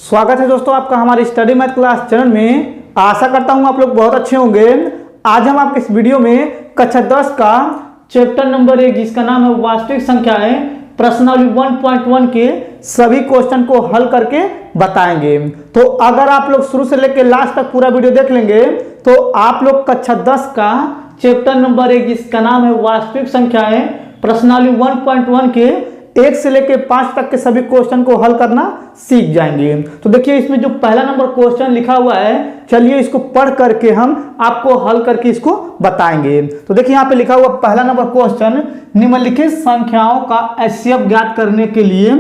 स्वागत है दोस्तों आपका हमारे स्टडी मैथ क्लास चैनल में। आशा करता हूं आप लोग बहुत अच्छे होंगे। आज हम आपके इस वीडियो में कक्षा 10 का चैप्टर नंबर 1 जिसका नाम है वास्तविक संख्याएं प्रश्नावली 1.1 के सभी क्वेश्चन को हल करके बताएंगे। तो अगर आप लोग शुरू से लेकर लास्ट तक पूरा वीडियो देख लेंगे तो आप लोग कक्षा 10 का चैप्टर नंबर 1 जिसका नाम है वास्तविक संख्याएं प्रश्नावली 1.1 के 1 से लेकर 5 तक के सभी क्वेश्चन को हल करना सीख जाएंगे। तो देखिए इसमें जो पहला नंबर क्वेश्चन लिखा हुआ है, चलिए इसको पढ़ करके हम आपको हल करके इसको बताएंगे। तो देखिए यहाँ पे लिखा हुआ पहला नंबर क्वेश्चन, निम्नलिखित संख्याओं का HCF ज्ञात करने के लिए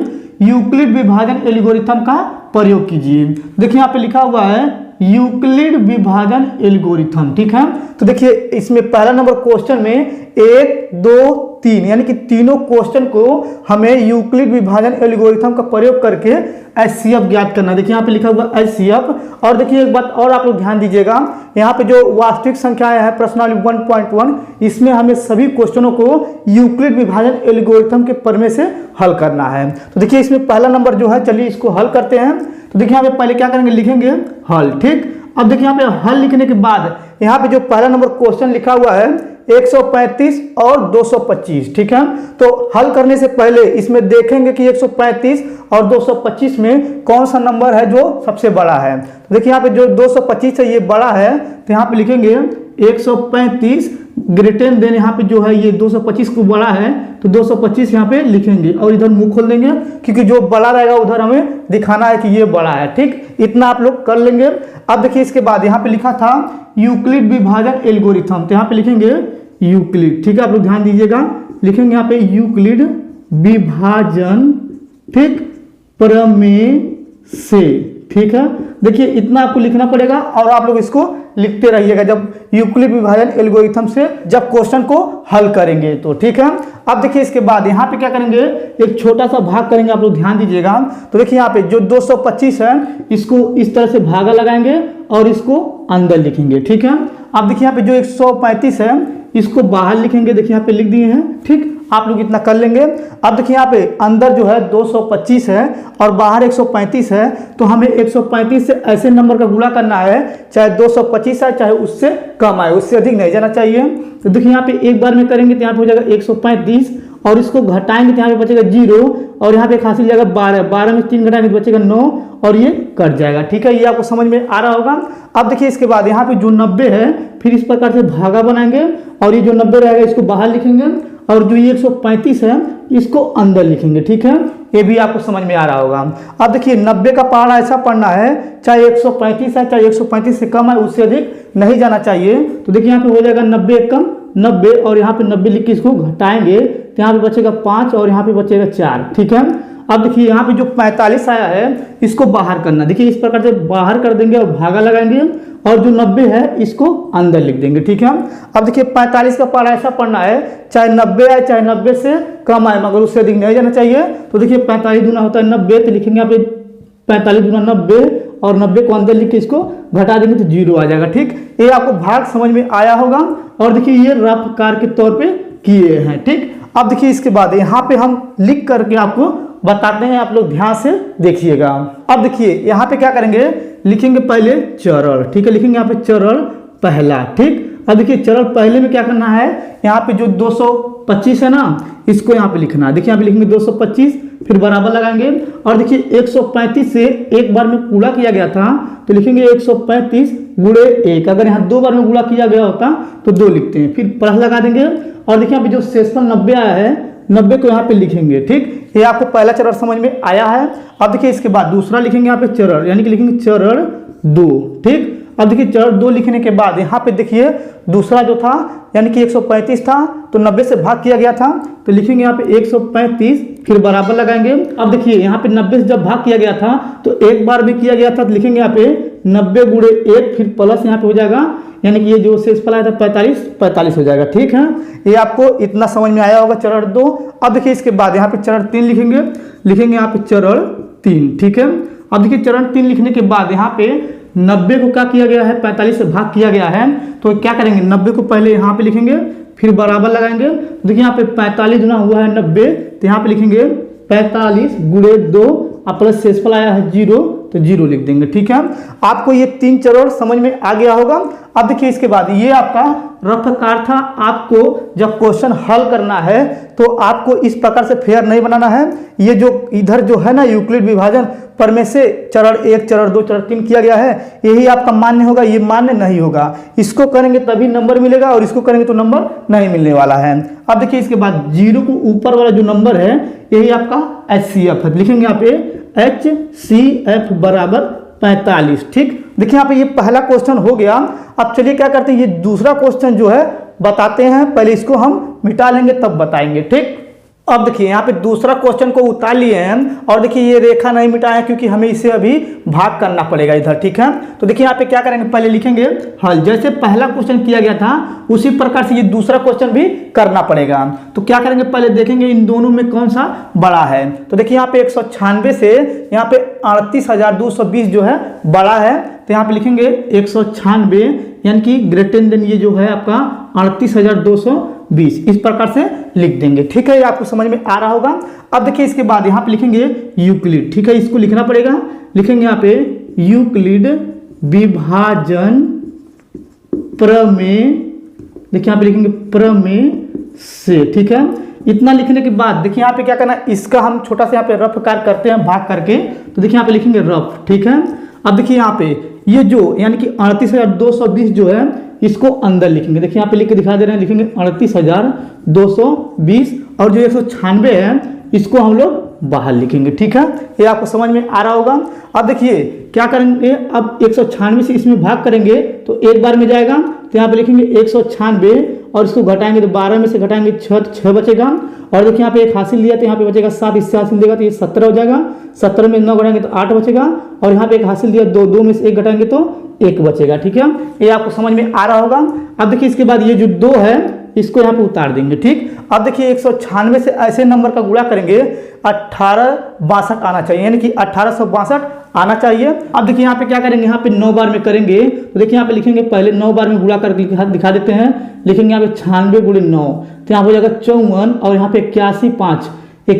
यूक्लिड विभाजन एल्गोरिथम का प्रयोग कीजिए। देखिए यहाँ पे लिखा हुआ है यूक्लिड विभाजन एल्गोरिथम, ठीक है। तो देखिए इसमें पहला नंबर क्वेश्चन में 1, 2, 3 यानी कि तीनों क्वेश्चन को हमें यूक्लिड विभाजन एल्गोरिथम का प्रयोग करके HCF ज्ञात करना। देखिए यहाँ पे लिखा हुआ HCF। और देखिए एक बात और आप लोग ध्यान दीजिएगा, यहाँ पे जो वास्तविक संख्याएं है प्रश्नावली 1.1 इसमें हमें सभी क्वेश्चनों को यूक्लिड विभाजन एल्गोरिथम के प्रमेय से हल करना है। तो देखिए इसमें पहला नंबर जो है, चलिए इसको हल करते हैं। तो देखिए यहाँ पे पहले क्या करेंगे, लिखेंगे हल, ठीक। अब देखिए यहाँ पे हल लिखने के बाद यहाँ पे जो पहला नंबर क्वेश्चन लिखा हुआ है 135 और 225, ठीक है। तो हल करने से पहले इसमें देखेंगे कि 135 और 225 में कौन सा नंबर है जो सबसे बड़ा है। तो देखिए यहाँ पे जो 225 है ये बड़ा है, तो यहाँ पे लिखेंगे 135 ग्रेटर देन, यहाँ पे जो है ये 225 को बड़ा है तो 225 यहाँ पे लिखेंगे और इधर मुंह खोल देंगे क्योंकि जो बड़ा रहेगा उधर हमें दिखाना है कि ये बड़ा है, ठीक। इतना आप लोग कर लेंगे। अब देखिए इसके बाद यहाँ पे लिखा था यूक्लिड विभाजन एल्गोरिथम, तो यहाँ पे लिखेंगे यूक्लिड, ठीक है। आप लोग ध्यान दीजिएगा, लिखेंगे यहाँ पे यूक्लिड विभाजन, ठीक, प्रमेय से, ठीक है। देखिए इतना आपको लिखना पड़ेगा और आप लोग इसको लिखते रहिएगा जब यूक्लिड विभाजन एल्गोरिथम से जब क्वेश्चन को हल करेंगे तो, ठीक है। अब देखिए इसके बाद यहाँ पे क्या करेंगे, एक छोटा सा भाग करेंगे, आप लोग ध्यान दीजिएगा। तो देखिए यहाँ पे जो 225 है इसको इस तरह से भागा लगाएंगे और इसको अंदर लिखेंगे, ठीक है। अब देखिए यहाँ पे जो 135 है इसको बाहर लिखेंगे, देखिए यहाँ पे लिख दिए हैं, ठीक। आप लोग इतना कर लेंगे। अब देखिए यहाँ पे अंदर जो है 225 है और बाहर 135 है, तो हमें 135 से ऐसे नंबर का गुणा करना है चाहे 225 है चाहे उससे कम आए, उससे अधिक नहीं जाना चाहिए। तो देखिए यहाँ पे एक बार में करेंगे तो यहाँ पे हो जाएगा 135 और इसको घटाएंगे तो यहाँ पे बचेगा 0 और यहाँ पे खासी जाएगा 12 में 3 घटाएंगे तो बचेगा 9 और ये कट जाएगा, ठीक है। ये आपको समझ में आ रहा होगा। अब देखिए इसके बाद यहाँ पे जो 90 है फिर इस प्रकार से भागा बनाएंगे और ये जो 90 रहेगा इसको बाहर लिखेंगे और जो ये 135 है इसको अंदर लिखेंगे, ठीक है। ये भी आपको समझ में आ रहा होगा। अब देखिए 90 का पहाड़ा ऐसा पढ़ना है चाहे 135 है चाहे 135 से कम है, उससे अधिक नहीं जाना चाहिए। तो देखिए यहाँ पे हो जाएगा 90 कम 90 और यहाँ पे 90 लिख के इसको घटाएंगे तो यहाँ पे बचेगा 5 और यहाँ पे बचेगा 4, ठीक है। अब देखिए यहाँ पे जो 45 आया है इसको बाहर करना, देखिए इस प्रकार से बाहर कर देंगे और भागा लगाएंगे और जो 90 है इसको अंदर लिख देंगे, ठीक है। अब देखिए 45 का पहाड़ा ऐसा पढ़ना है चाहे 90 आए चाहे 90 से कम आए मगर उससे अधिक नहीं जाना चाहिए। तो देखिए 45 दूना होता है 90, तो लिखेंगे यहाँ पे 45 दूना 90 और 90 को अंदर लिख के इसको घटा देंगे तो 0 आ जाएगा, ठीक। ये आपको भाग समझ में आया होगा और देखिए ये रफ कार के तौर पे किए हैं, ठीक। अब देखिए इसके बाद यहाँ पे हम लिख करके आपको बताते हैं, आप लोग ध्यान से देखिएगा। अब देखिए यहाँ पे क्या करेंगे, लिखेंगे पहले चरण, ठीक है। लिखेंगे यहाँ पे चरण पहला, ठीक। अब देखिए चरण पहले में क्या करना है, यहाँ पे जो 225 है ना इसको यहाँ पे लिखना है। देखिए यहाँ पे लिखेंगे 225 फिर बराबर लगाएंगे और देखिए 135 से एक बार में गुणा किया गया था तो लिखेंगे 135 गुणे 1। अगर यहाँ 2 बार में गुणा किया गया होता तो 2 लिखते हैं, फिर प्लस लगा देंगे और देखिए यहाँ पे जो शेषफल 90 आया है 90 को यहाँ पे लिखेंगे, ठीक। ये आपको पहला चरण समझ में आया है। अब देखिए इसके बाद दूसरा लिखेंगे यहाँ पे चरण, यानी कि लिखेंगे चरण 2, ठीक। अब देखिए चरण 2 लिखने के बाद यहाँ पे देखिए दूसरा जो था यानी कि 135 था तो 90 से भाग किया गया था तो लिखेंगे यहाँ पे 135 फिर बराबर लगाएंगे। अब देखिए यहाँ पे 90 से जब भाग किया गया था तो एक बार भी किया गया था तो लिखेंगे यहाँ पे 90 गुणे 1 फिर प्लस यहाँ पे हो जाएगा, यानी कि ये जो शेषफल आया था 45 हो जाएगा, ठीक है। ये आपको इतना समझ में आया होगा चरण 2। अब देखिए इसके बाद यहाँ पे चरण 3 लिखेंगे यहाँ पे चरण 3, ठीक है। अब देखिए चरण 3 लिखने के बाद यहाँ पे 90 को क्या किया गया है 45 से भाग किया गया है तो क्या करेंगे 90 को पहले यहाँ पे लिखेंगे फिर बराबर लगाएंगे। देखिए यहाँ पे 45 गुना हुआ है 90 तो यहाँ पे लिखेंगे 45 गुणे 2 और प्लस शेषफल आया है 0 तो 0 लिख देंगे। ठीक है, आपको ये 3 चरण समझ में आ गया होगा। अब देखिए इसके बाद ये आपका रफ्कार था। आपको जब क्वेश्चन हल करना है तो आपको इस प्रकार से फेयर नहीं बनाना है। ये जो इधर जो है ना यूक्लिड विभाजन पर में से चरण 1, चरण 2, चरण 3 किया गया है, यही आपका मान्य होगा, ये मान्य नहीं होगा। इसको करेंगे तभी नंबर मिलेगा और इसको करेंगे तो नंबर नहीं मिलने वाला है। अब देखिए इसके बाद 0 को ऊपर वाला जो नंबर है यही आपका HCF है। लिखेंगे यहाँ पे HCF बराबर 45। ठीक, देखिए यहाँ पे ये पहला क्वेश्चन हो गया। अब चलिए क्या करते हैं, ये दूसरा क्वेश्चन जो है बताते हैं, पहले इसको हम मिटा लेंगे तब बताएंगे। ठीक, अब देखिए यहाँ पे दूसरा क्वेश्चन को उतार लिए हैं और देखिए ये रेखा नहीं मिटाया क्योंकि हमें इसे अभी भाग करना पड़ेगा इधर। ठीक है, तो देखिए यहाँ पे क्या करेंगे, पहले लिखेंगे हल। जैसे पहला क्वेश्चन किया गया था उसी प्रकार से ये दूसरा क्वेश्चन भी करना पड़ेगा। तो क्या करेंगे, पहले देखेंगे इन दोनों में कौन सा बड़ा है। तो देखिए यहाँ पे 196 से यहाँ पे 38,220 जो है बड़ा है, तो यहाँ पे लिखेंगे 196 यानी कि ग्रेटर देन ये जो है आपका 38,220, इस प्रकार से लिख देंगे। ठीक है, ये आपको समझ में आ रहा होगा। अब देखिए इसके बाद यहाँ पे लिखेंगे यूक्लिड। ठीक है, इसको लिखना पड़ेगा। लिखेंगे यहाँ पे यूक्लिड विभाजन प्रमेय। देखिए यहाँ पे लिखेंगे प्रमेय से। ठीक है, इतना लिखने के बाद देखिए यहाँ पे क्या करना है, इसका हम छोटा सा यहाँ पे रफ कार्य करते हैं भाग करके। तो देखिए यहाँ पे लिखेंगे रफ। ठीक है, अब देखिए यहाँ पे ये जो यानी कि 38,220 जो है इसको अंदर लिखेंगे। देखिए यहाँ पे लिख के दिखा दे रहे हैं, लिखेंगे 38,220 और जो 196 है इसको हम लोग बाहर लिखेंगे। ठीक है, ये आपको समझ में आ रहा होगा। अब देखिए क्या करेंगे, अब 196 से इसमें भाग करेंगे तो एक बार में जाएगा। तो यहाँ पे लिखेंगे 196 और इसको घटाएंगे तो 12 में से घटाएंगे 6 बचेगा। और देखिए यहाँ पे 1 हासिल लिया तो यहाँ पे बचेगा 7, इससे हासिल देगा तो ये 17 हो जाएगा। 17 में 9 घटाएंगे तो 8 बचेगा। और यहाँ पे 1 हासिल दिया 2 में से 1 घटाएंगे तो 1 बचेगा। ठीक है, ये आपको समझ में आ रहा होगा। अब देखिए इसके बाद ये जो 2 है इसको यहाँ पे उतार देंगे। ठीक, अब देखिए 196 से ऐसे नंबर का गुणा करेंगे 1862 आना चाहिए, यानी कि 1862 आना चाहिए। अब देखिए यहाँ पे क्या करेंगे, यहाँ पे 9 बार में करेंगे। तो देखिए यहाँ पे लिखेंगे पहले 9 बार में गुणा करके दिखा देते हैं। लिखेंगे यहाँ पे 96 × 9 तो यहाँ हो जाएगा 54 और यहाँ पे 81 5 हो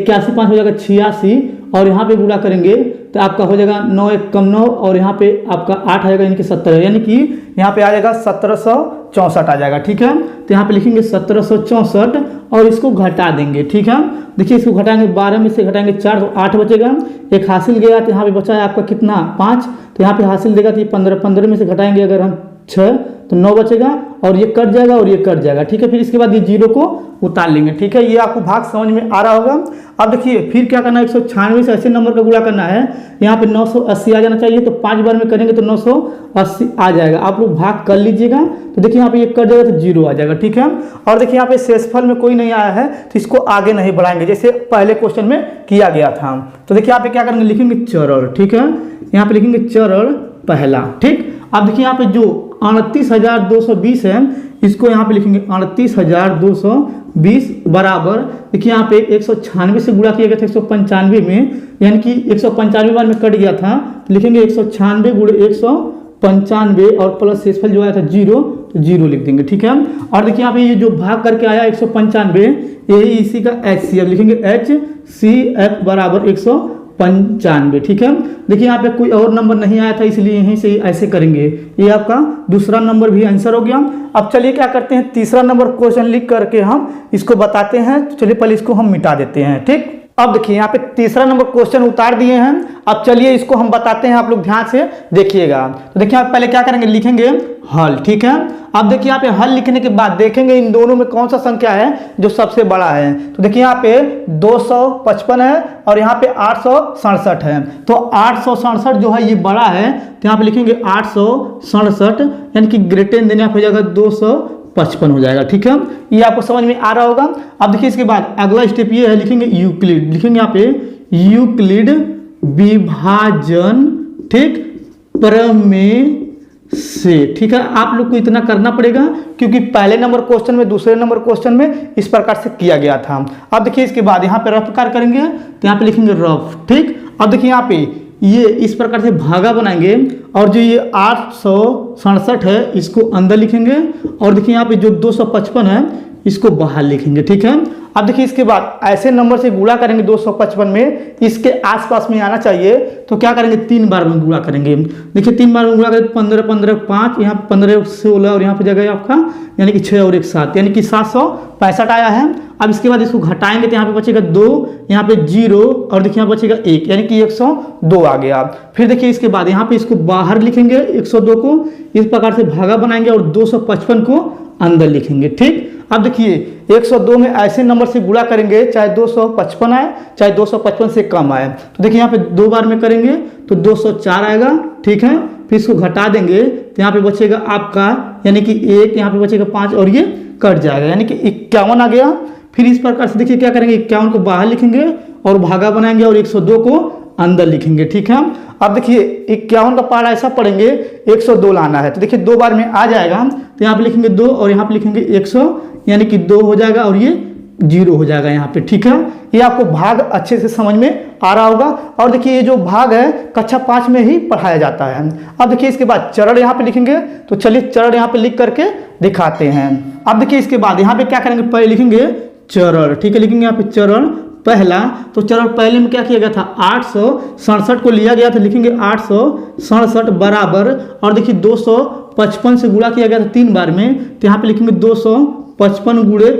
जाएगा 86 और यहाँ पे गुणा करेंगे तो आपका हो जाएगा 9 1 कम 9 और यहाँ पे आपका 8 आएगा यानी कि 17, यानी कि यहाँ पे आ जाएगा 1764 आ जाएगा। ठीक है, तो यहाँ पे लिखेंगे 1764 और इसको घटा देंगे। ठीक है, देखिए इसको घटाएंगे 12 में से घटाएंगे 4 तो 8 बचेगा। 1 हासिल गया तो यहाँ पे बचा है आपका कितना 5, तो यहाँ पे हासिल देगा तो ये 15 में से घटाएंगे अगर हम 6 तो 9 बचेगा और ये कट जाएगा और ये कट जाएगा। ठीक है, फिर इसके बाद ये 0 को उतार लेंगे। ठीक है, ये आपको भाग समझ में आ रहा होगा। अब देखिए फिर क्या करना है, 196 से ऐसे नंबर का गुणा करना है। यहाँ पे 980 आ जाना चाहिए, तो 5 बार में करेंगे तो 980 आ जाएगा। आप लोग भाग कर लीजिएगा। तो देखिए यहाँ पे ये कट जाएगा तो 0 आ जाएगा। ठीक है, और देखिए यहाँ पे शेषफल में कोई नहीं आया है तो इसको आगे नहीं बढ़ाएंगे जैसे पहले क्वेश्चन में किया गया था। तो देखिए यहाँ पे क्या करेंगे, लिखेंगे चरण। ठीक है, यहाँ पे लिखेंगे चरण पहला। ठीक, अब देखिए यहाँ पे जो 38,220 है इसको यहाँ पे लिखेंगे 38,220 बराबर, देखिए यहाँ पे 196 से गुणा किया गया था 195 में, यानी कि 195 बार में कट गया था। लिखेंगे 196 × 195 और प्लस शेषफल जो आया था 0 तो 0 लिख देंगे। ठीक है, और देखिए यहाँ पे ये जो भाग करके आया 195 यही इसी का HCF, लिखेंगे HCF बराबर 195। ठीक है, देखिए यहाँ पे कोई और नंबर नहीं आया था इसलिए यहीं से ऐसे करेंगे। ये आपका दूसरा नंबर भी आंसर हो गया। अब चलिए क्या करते हैं, तीसरा नंबर क्वेश्चन लिख करके हम इसको बताते हैं। तो चलिए पहले इसको हम मिटा देते हैं। ठीक, अब देखिए यहाँ पे तीसरा नंबर क्वेश्चन उतार दिए हैं। अब चलिए इसको हम बताते हैं, आप लोग ध्यान से देखिएगा। तो देखिए आप पहले क्या करेंगे, लिखेंगे हल। ठीक है, अब देखिए यहाँ पे हल लिखने के बाद देखेंगे इन दोनों में कौन सा संख्या है जो सबसे बड़ा है। तो देखिए यहाँ पे 255 है और यहाँ पे 867 है। तो 867 जो है ये बड़ा है, तो यहाँ पे लिखेंगे 867 यानी कि ग्रेटर देन हो जाएगा 255 हो जाएगा। ठीक है, ये आपको समझ में आ रहा होगा। अब देखिए इसके बाद अगला स्टेप ये है, लिखेंगे यूक्लिड। लिखेंगे यहाँ पे यूक्लिड विभाजन, ठीक, प्रमेय से। ठीक है, आप लोग को इतना करना पड़ेगा क्योंकि पहले नंबर क्वेश्चन में दूसरे नंबर क्वेश्चन में इस प्रकार से किया गया था। अब देखिए इसके बाद यहाँ पे रफ कार्य करेंगे तो यहाँ पे लिखेंगे रफ। ठीक, अब देखिए यहाँ पे ये इस प्रकार से भागा बनाएंगे और जो ये 867 है इसको अंदर लिखेंगे और देखिए यहाँ पे जो 255 है इसको बाहर लिखेंगे। ठीक है, अब देखिए इसके बाद ऐसे नंबर से गुणा करेंगे 255 में, इसके आसपास में आना चाहिए, तो क्या करेंगे 3 बार में गुणा करेंगे। देखिए 3 बार में गुणा करेंगे 15 15 5, यहाँ 15 16 और यहाँ पे जगह आपका यानी कि 6 और 1 7, यानी कि 765 आया है। अब इसके बाद इसको घटाएंगे तो यहाँ पे बचेगा 2, यहाँ पे 0 और देखिए यहाँ बचेगा 1, यानी कि 102 आ गया। फिर देखिए इसके बाद यहाँ पे इसको बाहर लिखेंगे 102 को, इस प्रकार से भागा बनाएंगे और 255 को अंदर लिखेंगे। ठीक, अब देखिए 102 में ऐसे नंबर से गुणा करेंगे चाहे 255 आए चाहे 255 से कम आए, तो देखिए यहाँ पे 2 बार में करेंगे तो 204 आएगा। ठीक है, फिर इसको घटा देंगे तो यहाँ पे बचेगा आपका यानी कि 1, यहाँ पे बचेगा 5 और ये कट जाएगा, यानी कि 51 आ गया। फिर इस प्रकार से देखिए क्या करेंगे 51 को बाहर लिखेंगे और भागा बनाएंगे और 102 को अंदर लिखेंगे। ठीक है, अब देखिए 51 का पहाड़ा ऐसा पढ़ेंगे 102 लाना है, तो देखिए 2 बार में आ जाएगा, तो यहाँ पे लिखेंगे 2 और यहाँ पे लिखेंगे 100, यानी कि 2 हो जाएगा और ये 0 हो जाएगा यहाँ पे। ठीक है, ये आपको भाग अच्छे से समझ में आ रहा होगा। और देखिए ये जो भाग है कक्षा 5 में ही पढ़ाया जाता है। अब देखिए इसके बाद चरण यहाँ पे लिखेंगे, तो चलिए चरण यहाँ पे लिख करके दिखाते हैं। अब देखिए इसके बाद यहाँ पे क्या करेंगे, पहले लिखेंगे चरण। ठीक है, लिखेंगे यहाँ पे चरण पहला, तो चरण पहले में क्या किया गया था 867 को लिया गया था, लिखेंगे 867 बराबर, और देखिए 255 से गुणा किया गया था 3 बार में, तो यहाँ पे लिखेंगे 255 गुणे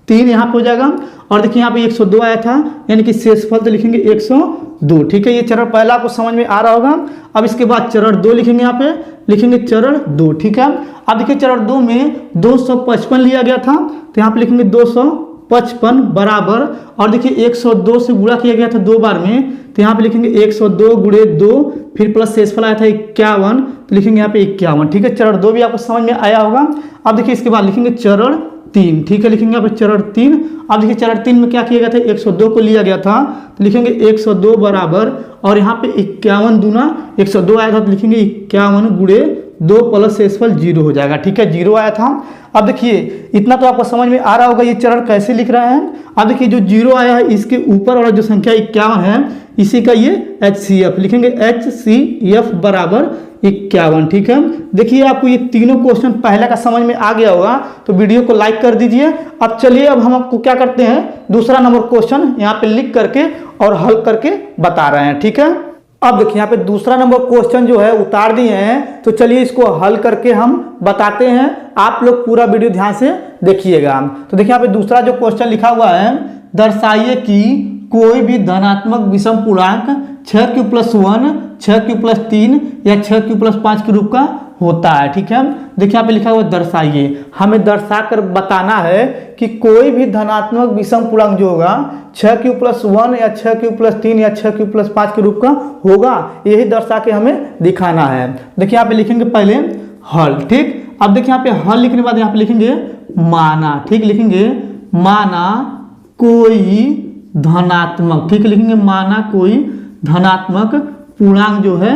3 यहाँ पे हो जाएगा। और देखिए यहाँ पे 102 आया था, यानी कि शेषफल तो लिखेंगे 102। ठीक है, ये चरण पहला आपको समझ में आ रहा होगा। अब इसके बाद चरण 2 लिखेंगे, यहाँ पे लिखेंगे चरण 2। ठीक है, अब देखिए चरण 2 में 255 लिया गया था, तो यहाँ पे लिखेंगे 255 बराबर, और देखिए 102 से गुणा किया गया था 2 बार में, तो यहाँ पे लिखेंगे 102 गुणे 2, फिर प्लस शेषफल आया था 51, तो लिखेंगे यहाँ पे 51। ठीक है, चरण 2 भी आपको समझ में आया होगा। अब देखिए इसके बाद लिखेंगे चरण 3। ठीक है, लिखेंगे यहाँ पे चरण 3। अब देखिए चरण 3 में क्या किया गया था 102 को लिया गया था, तो लिखेंगे 102 बराबर, और यहाँ पे 51 दूना 102 आया था, तो लिखेंगे 51 गुणे 2 प्लस शेषफल 0 हो जाएगा। ठीक है, 0 आया था। अब देखिए इतना तो आपको समझ में आ रहा होगा ये चरण कैसे लिख रहा है। अब देखिए जो 0 आया है इसके ऊपर वाला जो संख्या 51 है, इसी का ये HCF लिखेंगे, HCF बराबर 51। ठीक है, देखिए आपको ये तीनों क्वेश्चन पहले का समझ में आ गया होगा, तो वीडियो को लाइक कर दीजिए। अब चलिए अब हम आपको क्या करते हैं, दूसरा नंबर क्वेश्चन यहाँ पे लिख करके और हल करके बता रहे हैं। ठीक है, अब देखिए यहाँ पे दूसरा नंबर क्वेश्चन जो है उतार दिए हैं, तो चलिए इसको हल करके हम बताते हैं। आप लोग पूरा वीडियो ध्यान से देखिएगा। तो देखिए यहाँ पे दूसरा जो क्वेश्चन लिखा हुआ है, दर्शाइए कि कोई भी धनात्मक विषम पूर्णांक 6q+1, 6q+3 या 6q+5 के रूप का होता है। ठीक है, देखिए यहाँ पे लिखा हुआ दर्शाइए, हमें दर्शा कर बताना है कि कोई भी धनात्मक विषम पूर्णांक जो होगा 6q+1 या 6q+3 या 6q+5 के रूप का होगा, यही दर्शा के हमें दिखाना है। देखिए यहाँ पे लिखेंगे पहले हल। ठीक, अब देखिए यहाँ पे हल लिखने के बाद यहाँ पे लिखेंगे माना। ठीक, लिखेंगे माना कोई धनात्मक, ठीक है, लिखेंगे माना कोई धनात्मक पूर्णांक जो है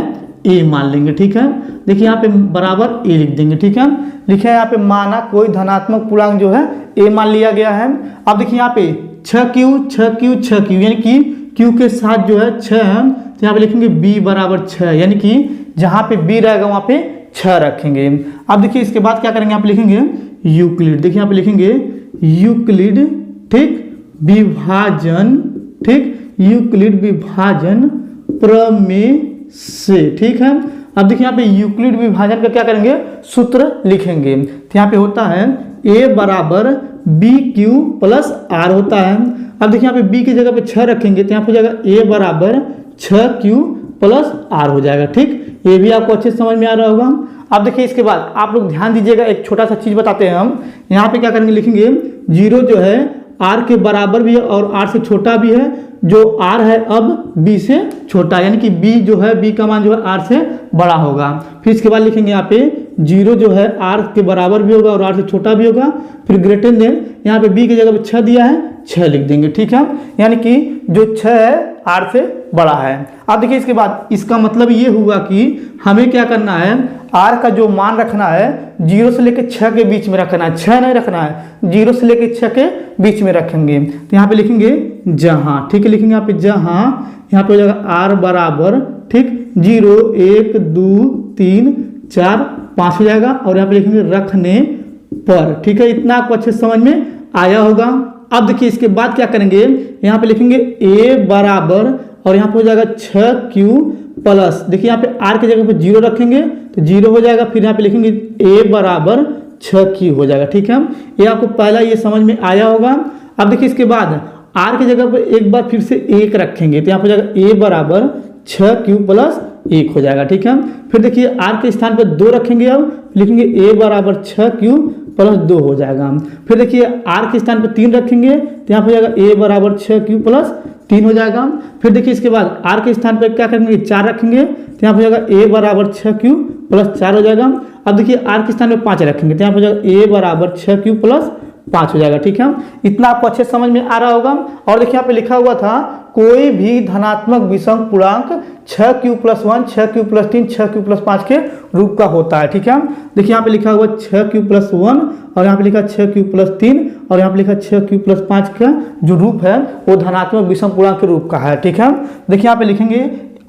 a मान लेंगे। ठीक है, देखिए यहाँ पे बराबर a लिख देंगे। ठीक है, लिखे यहाँ पे माना कोई धनात्मक पूर्णांक जो है a मान लिया गया है। अब देखिए यहाँ पे 6q यानी कि q के साथ जो है 6 है, तो यहाँ पे लिखेंगे b बराबर 6, यानी कि जहाँ पे b रहेगा वहाँ पे 6 रखेंगे। अब देखिए इसके बाद क्या करेंगे, यहाँ पे लिखेंगे यूक्लिड। देखिए यहाँ पे लिखेंगे यूक्लिड, ठीक, विभाजन, ठीक, यूक्लिड विभाजन प्रमेय से। ठीक है, अब देखिए यहाँ पे यूक्लिड विभाजन का क्या करेंगे, सूत्र लिखेंगे। तो यहाँ पे होता है a बराबर BQ प्लस R होता है। अब देखिए यहाँ पे b की जगह पे 6 रखेंगे, तो यहाँ पे हो जाएगा a बराबर 6q प्लस R हो जाएगा। ठीक, ये भी आपको अच्छे से समझ में आ रहा होगा। अब देखिए इसके बाद आप लोग ध्यान दीजिएगा, एक छोटा सा चीज बताते हैं हम। यहाँ पे क्या करेंगे, लिखेंगे 0 जो है r के बराबर भी है और r से छोटा भी है, जो r है अब b से छोटा, यानी कि b जो है b का मान जो है r से बड़ा होगा। फिर इसके बाद लिखेंगे यहाँ पे 0 जो है r के बराबर भी होगा और r से छोटा भी होगा, फिर ग्रेटर देन, यहाँ पे b की जगह पे 6 दिया है, 6 लिख देंगे। ठीक है, यानी कि जो 6 है r से बड़ा है। अब देखिए इसके बाद इसका मतलब ये हुआ कि हमें क्या करना है, r का जो मान रखना है 0 से लेकर 6 के बीच में रखना है, 6 नहीं रखना है, 0 से लेकर 6 के बीच में रखेंगे। तो यहाँ पे लिखेंगे जहाँ, ठीक है, लिखेंगे यहाँ पे जहाँ, यहाँ पे हो जाएगा r बराबर, ठीक, 0 1 2 3 4 5 हो जाएगा, और यहाँ पे लिखेंगे रखने पर। ठीक है, इतना आपको अच्छे से समझ में आया होगा। अब देखिए इसके बाद क्या करेंगे, यहाँ पे लिखेंगे a बराबर और यहाँ पे हो जाएगा 6q प्लस, देखिए यहाँ पे r की जगह पे 0 रखेंगे तो 0 हो जाएगा, फिर यहाँ पे लिखेंगे a बराबर 6q हो जाएगा। ठीक है, ये आपको पहला ये समझ में आया होगा। अब देखिए इसके बाद r की जगह पे एक बार फिर से 1 रखेंगे तो यहाँ पे हो जाएगा a बराबर 6q प्लस 1 हो जाएगा। ठीक है, फिर देखिए r के स्थान पे 2 रखेंगे, अब लिखेंगे a बराबर 6q प्लस 2 हो जाएगा। फिर देखिए r के स्थान पे 3 रखेंगे तो यहाँ पे हो जाएगा a बराबर 6q प्लस 3 हो जाएगा। फिर देखिए इसके बाद r के स्थान पे क्या करेंगे, 4 रखेंगे तो यहाँ पे हो जाएगा a बराबर 6q प्लस 4 हो जाएगा। अब देखिए r के स्थान पे 5 रखेंगे तो यहाँ पे हो जाएगा a बराबर 6q प्लस 5 हो जाएगा। ठीक है, इतना आपको अच्छे समझ में आ रहा होगा। और देखिए यहाँ पे लिखा हुआ था कोई भी धनात्मक विषम पूर्णांक 6q plus 1, 6q plus 3, 6q plus 5 के रूप का होता है। ठीक है, देखिए यहाँ पे लिखा हुआ 6q प्लस 1 और यहाँ पे लिखा 6q प्लस 3 और यहाँ पे लिखा 6q प्लस 5 का जो रूप है वो धनात्मक विषम पूर्णांक के रूप का है। ठीक है, देखिए यहाँ पे लिखेंगे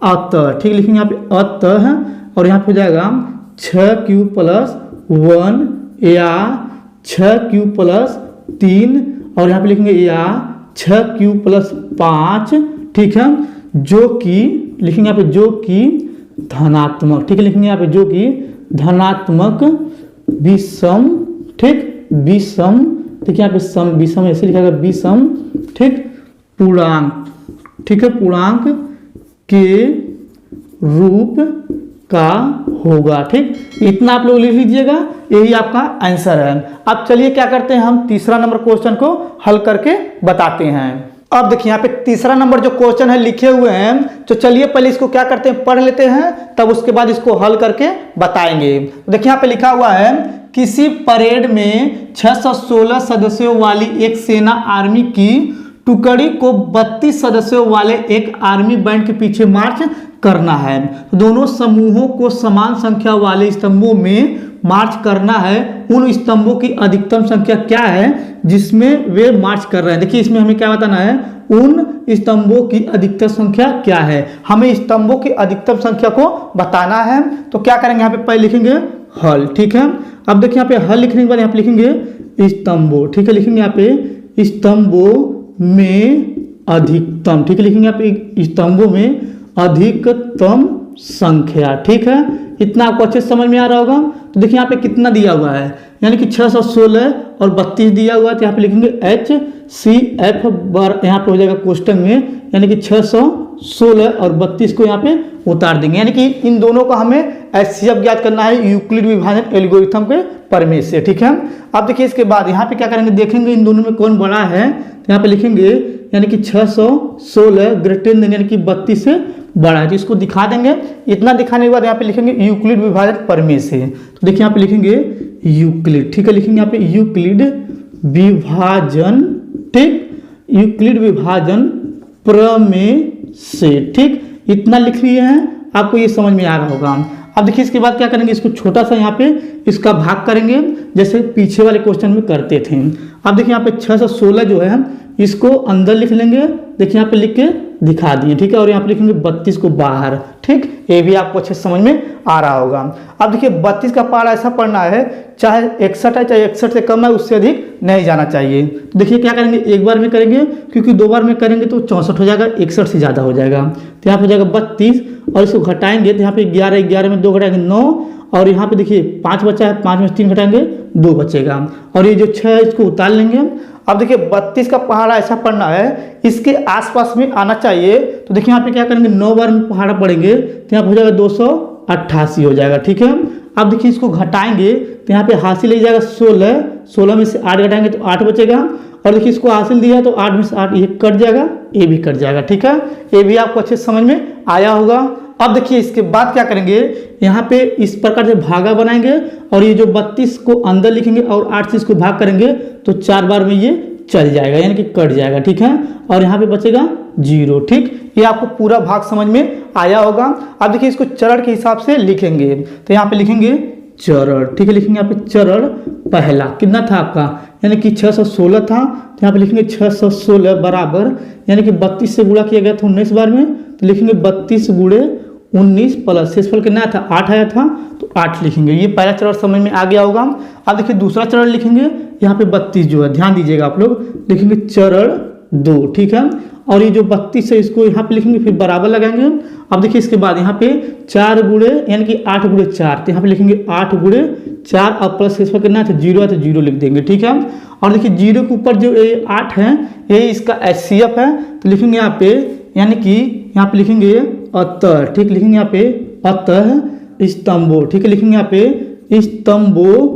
अतः, ठीक लिखेंगे यहाँ पे अतः है और यहाँ पे हो जाएगा 6q प्लस 1 या 6q प्लस 3 और यहाँ पे लिखेंगे या 6q प्लस 5। ठीक है, जो कि लिखेंगे यहाँ पे जो कि धनात्मक, ठीक है लिखेंगे यहाँ पे जो कि धनात्मक विषम, ठीक विषम, ठीक है यहाँ पे सम विषम ऐसे लिखा गया विषम, ठीक पूर्णांक, ठीक है पूर्णांक के रूप का होगा। ठीक, इतना आप लोग लिख लीजिएगा, यही आपका आंसर है। अब चलिए क्या करते हैं, हम तीसरा नंबर क्वेश्चन को हल करके बताते हैं। अब देखिए यहाँ पे तीसरा नंबर जो क्वेश्चन है लिखे हुए हैं, तो चलिए पहले इसको क्या करते हैं पढ़ लेते हैं, तब उसके बाद इसको हल करके बताएंगे। देखिए यहाँ पे लिखा हुआ है किसी परेड में 616 सदस्यों वाली एक सेना आर्मी की टुकड़ी को 32 सदस्यों वाले एक आर्मी बैंड के पीछे मार्च करना है। दोनों समूहों को समान संख्या वाले स्तंभों में मार्च करना है। उन स्तंभों की अधिकतम संख्या क्या है जिसमें वे मार्च कर रहे हैं। देखिए इसमें हमें क्या बताना है, उन स्तंभों की अधिकतम संख्या क्या है, हमें स्तंभों की अधिकतम संख्या को बताना है। तो क्या करेंगे, यहाँ पे पहले लिखेंगे हल। ठीक है, अब देखिए यहाँ पे हल लिखने के बाद यहाँ पे लिखेंगे स्तंभों, ठीक है लिखेंगे यहाँ पे स्तंभों में अधिकतम, ठीक है लिखेंगे यहाँ पे स्तंभों में अधिकतम संख्या। ठीक है, इतना आपको अच्छे से समझ में आ रहा होगा। तो देखिए यहाँ पे कितना दिया हुआ है, यानी कि 616 और 32 दिया हुआ है, तो यहाँ पे लिखेंगे HCF बार, यहाँ पे हो जाएगा कोष्टक में, यानी कि 616 और 32 को यहाँ पे उतार देंगे, यानी कि इन दोनों का हमें HCF ज्ञात करना है यूक्लिड विभाजन एल्गोरिथम के प्रमेय से। ठीक है, अब देखिए इसके बाद यहाँ पे क्या करेंगे, देखेंगे इन दोनों में कौन बड़ा है, तो यहाँ पे लिखेंगे यानी कि 616 ग्रेटर देन यानी कि 32 से बड़ा है, तो इसको दिखा देंगे। इतना दिखाने के बाद यहाँ पे लिखेंगे यूक्लिड विभाजन प्रमेय से। तो देखिए यहाँ पे लिखेंगे यूक्लिड, ठीक है लिखेंगे यहाँ पे यूक्लिड विभाजन, ठीक यूक्लिड विभाजन प्रमेय से। ठीक, इतना लिख लिए हैं, आपको ये समझ में आ रहा होगा। अब देखिए इसके बाद क्या करेंगे, इसको छोटा सा यहाँ पे इसका भाग करेंगे जैसे पीछे वाले क्वेश्चन में करते थे। अब देखिए यहाँ पे 616 जो है इसको अंदर लिख लेंगे, देखिए यहाँ पे लिख के दिखा दिए। ठीक है, और यहाँ पे लिखेंगे 32 को बाहर। ठीक, ये भी आपको अच्छे समझ में आ रहा होगा। अब देखिए 32 का पहाड़ ऐसा पढ़ना है, चाहे 61 है चाहे 61 से कम है, उससे अधिक नहीं जाना चाहिए। तो देखिए क्या करेंगे, एक बार में करेंगे क्योंकि 2 बार में करेंगे तो 64 हो जाएगा, 61 से ज़्यादा हो जाएगा। तो यहाँ पे हो जाएगा 32 और इसको घटाएंगे तो यहाँ पे 11, 11 में 2 घटाएंगे 9 और यहाँ पे देखिए 5 बचा है, 5 में 3 घटाएंगे 2 बचेगा और ये जो 6 है इसको उतार लेंगे। अब देखिए 32 का पहाड़ा ऐसा पढ़ना है, इसके आसपास में आना चाहिए। तो देखिए यहाँ पे क्या करेंगे, 9 बार में पहाड़ा पढ़ेंगे तो यहाँ पे हो जाएगा 288 हो जाएगा। ठीक है, अब देखिए इसको घटाएंगे तो यहाँ पे हासिल ले जाएगा 16, 16 में से 8 घटाएंगे तो 8 बचेगा और देखिए इसको हासिल दिया तो 8 में से 8 ये कट जाएगा, ये भी कट जाएगा। ठीक है, ये भी आपको अच्छे समझ में आया होगा। अब देखिए इसके बाद क्या करेंगे, यहाँ पे इस प्रकार से भागा बनाएंगे और ये जो 32 को अंदर लिखेंगे और 8 से इसको भाग करेंगे तो 4 बार में ये चल जाएगा यानी कि कट जाएगा। ठीक है, और यहाँ पे बचेगा 0। ठीक, ये आपको पूरा भाग समझ में आया होगा। अब देखिए इसको चरण के हिसाब से लिखेंगे, तो यहाँ पे लिखेंगे चरण। ठीक है, लिखेंगे यहाँ पे चरण पहला कितना था आपका, यानी कि 616 था, तो यहाँ पे लिखेंगे 616 बराबर यानी कि 32 से गुणा किया गया था 19 बार में, तो लिखेंगे 32 गुणे 19 प्लस शेषफल कितना था 8 आया था, तो 8 लिखेंगे। ये पहला चरण समझ में आ गया होगा। अब देखिए दूसरा चरण लिखेंगे, यहाँ पे 32 जो है, ध्यान दीजिएगा आप लोग, लिखेंगे चरण 2, ठीक है। और ये जो 32 है इसको यहाँ पे लिखेंगे, फिर बराबर लगाएंगे। अब देखिए इसके बाद यहाँ पे 4 गुणे यानी कि 8 गुणे 4, तो यहाँ पे लिखेंगे 8 गुणे 4 और प्लस इस पर करना है तो 0 है तो 0 लिख देंगे, ठीक है। और देखिए 0 के ऊपर जो ये 8 है ये इसका HCF है, तो लिखेंगे यहाँ पे, यानी कि यहाँ पे लिखेंगे अतः, ठीक, लिखेंगे यहाँ पे अतः स्तंभों, ठीक है, लिखेंगे यहाँ पे स्तंभों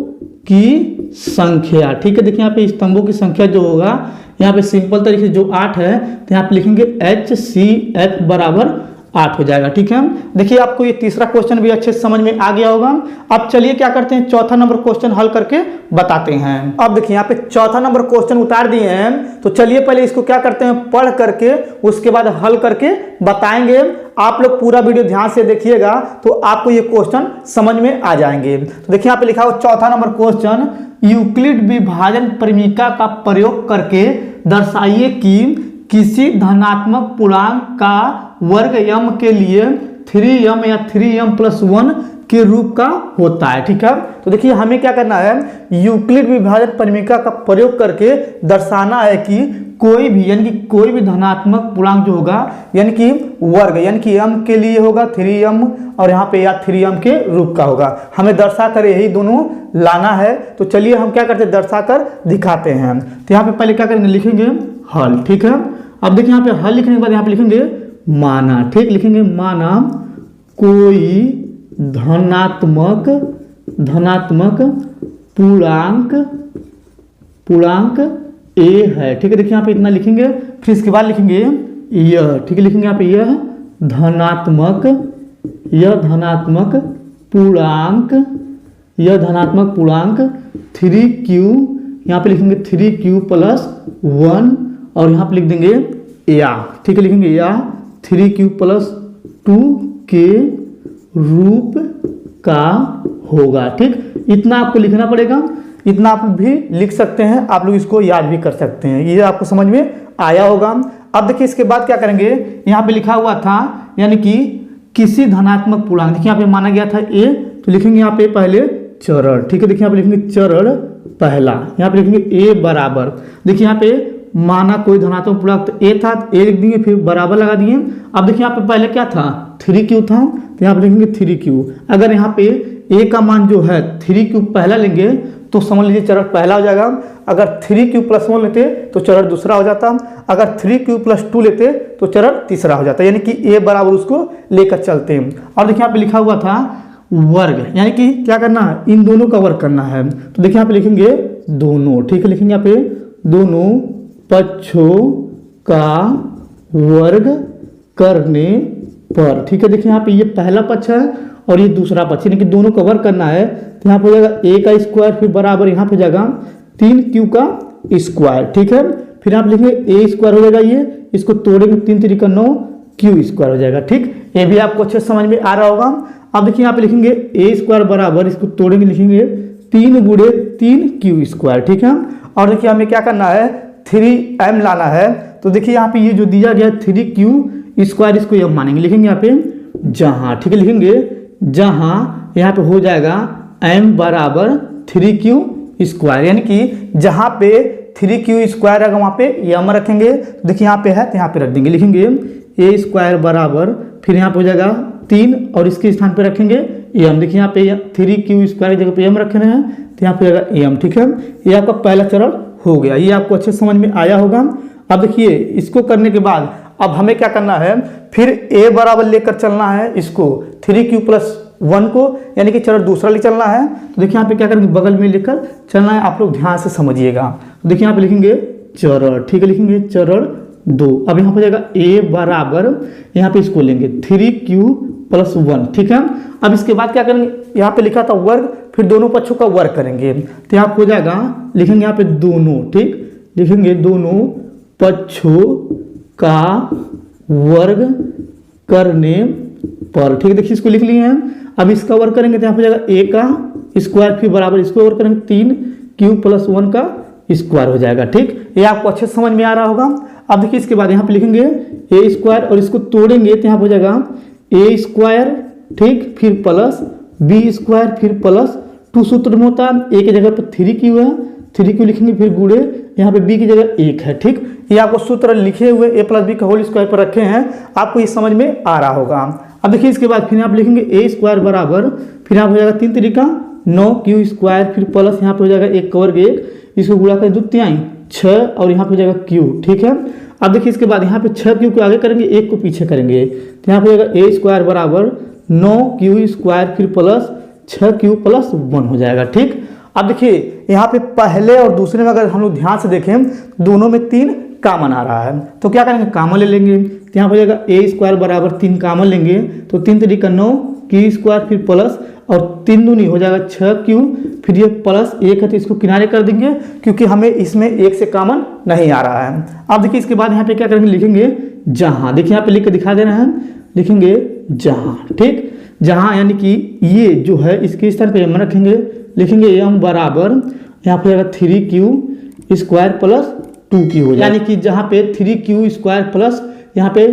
की संख्या, ठीक है। देखिए यहाँ पे स्तंभों की संख्या जो होगा यहाँ पे सिंपल तरीके से जो 8 है तो यहाँ पे लिखेंगे HCF बराबर 8 हो जाएगा, ठीक है। देखिए आपको ये तीसरा क्वेश्चन भी अच्छे से समझ में आ गया होगा। अब चलिए क्या करते हैं, चौथा नंबर क्वेश्चन हल करके बताते हैं। अब देखिए यहाँ पे चौथा नंबर क्वेश्चन उतार दिए हैं, तो चलिए पहले इसको क्या करते हैं, पढ़ करके उसके बाद हल करके बताएंगे। आप लोग पूरा वीडियो ध्यान से देखिएगा तो आपको ये क्वेश्चन समझ में आ जाएंगे। तो देखिए यहाँ पे लिखा हुआ चौथा नंबर क्वेश्चन, यूक्लिड विभाजन परिमिका का प्रयोग करके दर्शाइए कि किसी धनात्मक पूर्णांक का वर्ग m के लिए 3m या 3m+1 के रूप का होता है, ठीक है। तो देखिए हमें क्या करना है, यूक्लिड विभाजन परिमिका का प्रयोग करके दर्शाना है कि कोई भी यानी कि कोई भी धनात्मक पूर्णांक जो होगा यानी कि वर्ग यानी कि m के लिए होगा 3m और यहाँ पे या 3m के रूप का होगा। हमें दर्शा कर यही दोनों लाना है। तो चलिए हम क्या करते हैं, दर्शा कर दिखाते हैं। तो यहाँ पे पहले क्या करेंगे, लिखेंगे हल, ठीक है। अब देखिए यहाँ पे हल लिखने के बाद यहाँ पे लिखेंगे माना, ठीक, लिखेंगे माना कोई धनात्मक पूर्णांक a है, ठीक है। देखिए यहाँ पे इतना लिखेंगे, फिर इसके बाद लिखेंगे यह, ठीक है, लिखेंगे यहाँ पे यह धनात्मक पूर्णांक 3q, यहाँ पे लिखेंगे 3q+1 और यहाँ पे लिख देंगे या, ठीक है, लिखेंगे या 3q+2 के रूप का होगा, ठीक। इतना आपको लिखना पड़ेगा, इतना आप भी लिख सकते हैं, आप लोग इसको याद भी कर सकते हैं, ये आपको समझ में आया होगा। अब देखिए इसके बाद क्या करेंगे, यहाँ पे लिखा हुआ था यानी कि किसी धनात्मक पूर्णांक, देखिए यहाँ पे माना गया था a, तो लिखेंगे यहाँ पे पहले चरण, ठीक है। देखिए यहाँ पे लिखेंगे चरण पहला, यहाँ पे लिखेंगे a बराबर, देखिए यहाँ पे माना कोई धनात्मक पूर्णांक तो a था, a लिख देंगे, फिर बराबर लगा दिए। अब देखिए यहाँ पे पहले क्या था, 3q था, तो यहाँ पे लिखेंगे 3q। अगर यहाँ पे a का मान जो है 3q पहला लेंगे तो समझ लीजिए चरण पहला हो जाएगा। अगर 3q+1 लेते तो चरण दूसरा हो जाता, अगर 3q+2 लेते तो चरण तीसरा हो जाता, यानी कि a बराबर उसको लेकर चलते हैं। और देखिए यहाँ पे लिखा हुआ था वर्ग, यानी कि क्या करना है, इन दोनों का वर्ग करना है। तो देखिए यहाँ पे लिखेंगे दोनों, ठीक है, लिखेंगे यहाँ पे दोनों पक्षों का वर्ग करने पर, ठीक है। देखिए यहाँ पे ये पहला पक्ष है और ये दूसरा पक्ष, यानी कि दोनों का वर्ग करना है। तो यहाँ पे हो जाएगा a का स्क्वायर, फिर बराबर यहाँ पे जाएगा 3q का स्क्वायर, ठीक है। फिर आप लिखेंगे a स्क्वायर हो जाएगा, ये इसको तोड़ेंगे 3 × 3 = 9, q स्क्वायर हो जाएगा, ठीक। ये भी आपको अच्छे समझ में आ रहा होगा। अब देखिए यहाँ पे लिखेंगे a स्क्वायर बराबर, इसको तोड़ेंगे, लिखेंगे 3 × 3 q स्क्वायर, ठीक है। और देखिए हमें क्या करना है, 3m लाना है। तो देखिए यहाँ पे ये जो दिया गया 3q स्क्वायर, इसको m मानेंगे, लिखेंगे यहाँ पे जहाँ, ठीक है, लिखेंगे जहाँ, यहाँ पे हो जाएगा m बराबर 3q स्क्वायर, यानी कि जहाँ पे 3q स्क्वायर है वहाँ पे m रखेंगे। तो देखिए यहाँ पे है तो यहाँ पे रख देंगे, लिखेंगे a स्क्वायर बराबर, फिर यहाँ पे हो जाएगा 3 और इसके स्थान पे रखेंगे m। देखिए यहाँ पे 3q स्क्वायर की जगह पे m रख रहे हैं तो यहाँ पे जाएगा m, ठीक है। ये आपका पहला चरण हो गया, ये आपको अच्छे समझ में आया होगा। अब देखिए इसको करने के बाद अब हमें क्या करना है, फिर a बराबर लेकर चलना है इसको 3q+1 को, यानी कि चरण दूसरा ले चलना है। तो देखिए यहाँ पे क्या करेंगे, बगल में लेकर चलना है, आप लोग ध्यान से समझिएगा। तो देखिए यहाँ पे लिखेंगे चरण, ठीक है, लिखेंगे चरण 2। अब यहाँ पे जाएगा a बराबर, यहाँ पे इसको लेंगे 3q+1, ठीक है। अब इसके बाद क्या करेंगे, यहाँ पे लिखा था वर्ग, फिर दोनों पक्षों का वर्ग करेंगे। तो यहाँ हो जाएगा, लिखेंगे यहाँ पे दोनों, ठीक, लिखेंगे दोनों पक्षों का वर्ग करने पर, ठीक है। देखिए इसको लिख लिए हैं। अब इसका वर्ग करेंगे तो यहाँ पे जाएगा a का स्क्वायर, फिर बराबर इसको वर्ग करेंगे 3q+1 का स्क्वायर हो जाएगा, ठीक। ये आपको अच्छे समझ में आ रहा होगा। अब देखिए इसके बाद यहाँ पे लिखेंगे a स्क्वायर और इसको तोड़ेंगे तो यहाँ पे हो जाएगा a स्क्वायर, ठीक, फिर बी स्क्वायर फिर प्लस 2 सूत्र में होता है, ए की जगह पर 3q है, 3q लिखेंगे फिर गुणे यहाँ पे b की जगह 1 है। ठीक, ये आपको सूत्र लिखे हुए a प्लस बी का होल स्क्वायर पर रखे हैं, आपको ये समझ में आ रहा होगा। अब देखिए इसके बाद फिर आप लिखेंगे a स्क्वायर बराबर, फिर यहाँ हो जाएगा 3 तरीका 9q स्क्वायर फिर प्लस यहाँ पे हो जाएगा 1 का वर्ग 1, इसको गुणा करें 2 तिहाई 6 और यहाँ पे हो जाएगा q। ठीक है, अब देखिए इसके बाद यहाँ पे 6q को आगे करेंगे 1 को पीछे करेंगे, तो यहाँ पे हो जाएगा a स्क्वायर बराबर 9q स्क्वायर फिर प्लस 6q प्लस 1 हो जाएगा। ठीक, अब देखिए यहाँ पे पहले और दूसरे में अगर हम लोग ध्यान से देखें दोनों में 3 कामन आ रहा है, तो क्या करेंगे कामन ले लेंगे, तो यहाँ हो जाएगा a स्क्वायर बराबर 3 कामन लेंगे तो 3 तरीका 9q स्क्वायर फिर प्लस और 3 दूनी हो जाएगा 6q, फिर ये प्लस 1 है तो इसको किनारे कर देंगे क्योंकि हमें इसमें 1 से कामन नहीं आ रहा है। अब देखिए इसके बाद यहाँ पे क्या करेंगे लिखेंगे जहाँ, देखिए यहाँ पे लिख के दिखा दे रहे हैं, लिखेंगे जहाँ। ठीक, जहाँ यानी कि ये जो है इसके स्थान पे m रखेंगे, लिखेंगे m बराबर यहाँ पे जाएगा 3q स्क्वायर प्लस 2q हो जाएगा, यानी कि जहाँ पे 3q स्क्वायर प्लस यहाँ पे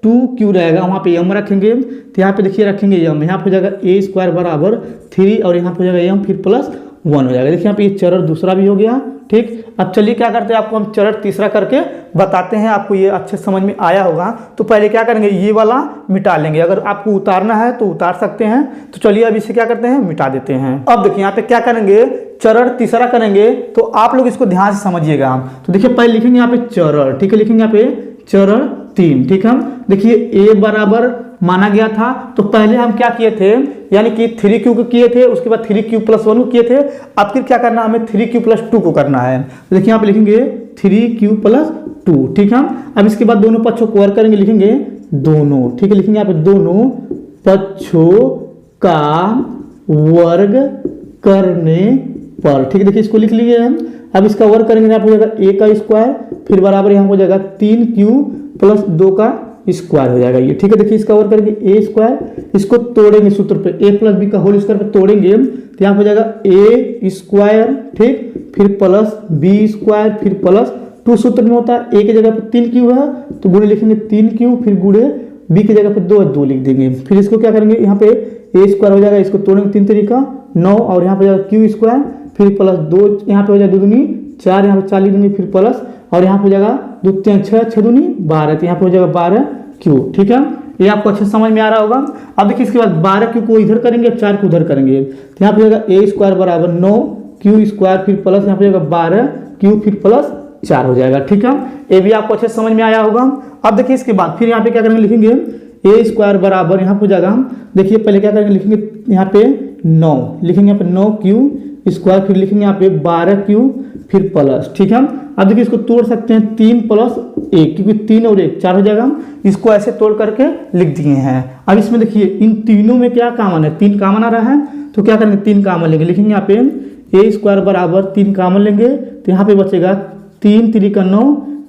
2q रहेगा वहाँ पे m रखेंगे, तो यहाँ पे देखिए रखेंगे m, यहाँ पे हो जाएगा a स्क्वायर बराबर 3 और यहाँ पे हो जाएगा m फिर प्लस 1 हो जाएगा। देखिए यहाँ पे ये चरण दूसरा भी हो गया। ठीक, अब चलिए क्या करते हैं आपको हम चरण तीसरा करके बताते हैं, आपको ये अच्छे समझ में आया होगा। तो पहले क्या करेंगे ये वाला मिटा लेंगे, अगर आपको उतारना है तो उतार सकते हैं, तो चलिए अब इसे क्या करते हैं मिटा देते हैं। अब देखिए यहाँ पे क्या करेंगे चरण तीसरा करेंगे, तो आप लोग इसको ध्यान से समझिएगा। तो देखिए पहले लिखेंगे यहाँ पे चरण, ठीक है, लिखेंगे यहाँ पे चरण 3। ठीक है, देखिए a बराबर माना गया था, तो पहले हम क्या किए थे यानी कि 3q को किए थे, उसके बाद 3q प्लस 1 को किए थे, अब फिर क्या करना हमें 3q प्लस 2 को करना है। तो देखिए यहाँ पे लिखेंगे 3q प्लस 2। ठीक है, अब इसके बाद दोनों पक्षों को वर्ग करेंगे, लिखेंगे दोनों। ठीक है, लिखेंगे यहाँ पे दोनों पक्षों का वर्ग करने पर। ठीक है, देखिए इसको लिख लिए हम, अब इसका वर्ग करेंगे यहाँ पे हो जाएगा a का स्क्वायर फिर बराबर यहाँ हो जाएगा 3q प्लस 2 का स्क्वायर हो जाएगा ये। ठीक है, देखिए इसका वर्ग करेंगे a स्क्वायर, इसको तोड़ेंगे सूत्र पे a प्लस बी का होल स्क्वायर पे तोड़ेंगे, तो यहाँ हो जाएगा a स्क्वायर, ठीक, फिर प्लस b स्क्वायर फिर प्लस 2 सूत्र में होता है a की जगह पे 3q है तो गुणे लिखेंगे 3q फिर गुणे b की जगह पे 2 है 2 लिख देंगे, फिर इसको क्या करेंगे यहाँ पे a स्क्वायर हो जाएगा, इसको तोड़ेंगे 3 तरीका 9 और यहाँ पे जाएगा q स्क्वायर फिर प्लस 2 यहाँ पे हो जाएगा 2 दूनी 4 यहाँ पे 4 लिख देंगे फिर प्लस और यहाँ पे हो जाएगा 2 3 6 6 दूनी 12 तो यहाँ पे हो जाएगा 12q। ठीक है, ये आपको अच्छे समझ में आ रहा होगा। अब देखिए इसके बाद 12q को इधर करेंगे 4 को उधर करेंगे, तो यहाँ पे हो जाएगा a स्क्वायर बराबर 9q स्क्वायर फिर प्लस यहाँ पे हो जाएगा 12q फिर प्लस 4 हो जाएगा। ठीक है, ये भी आपको अच्छे समझ में आया होगा। अब देखिए इसके बाद फिर यहाँ पे क्या करेंगे लिखेंगे a स्क्वायर बराबर यहाँ पे हो जाएगा, देखिए पहले क्या करेंगे लिखेंगे यहाँ पे 9, लिखेंगे यहाँ पे 9q स्क्वायर फिर लिखेंगे यहाँ पे 12q फिर प्लस। ठीक है, अब देखिए इसको तोड़ सकते हैं 3 प्लस 1 क्योंकि 3 और 1 4 हो जाएगा, इसको ऐसे तोड़ करके लिख दिए हैं। अब इसमें देखिए इन तीनों में क्या कॉमन है 3 कॉमन आ रहा है, तो क्या करेंगे 3 कॉमन लेंगे, लिखेंगे यहाँ पे a स्क्वायर बराबर 3 कॉमन लेंगे तो यहाँ पे बचेगा 3 3 9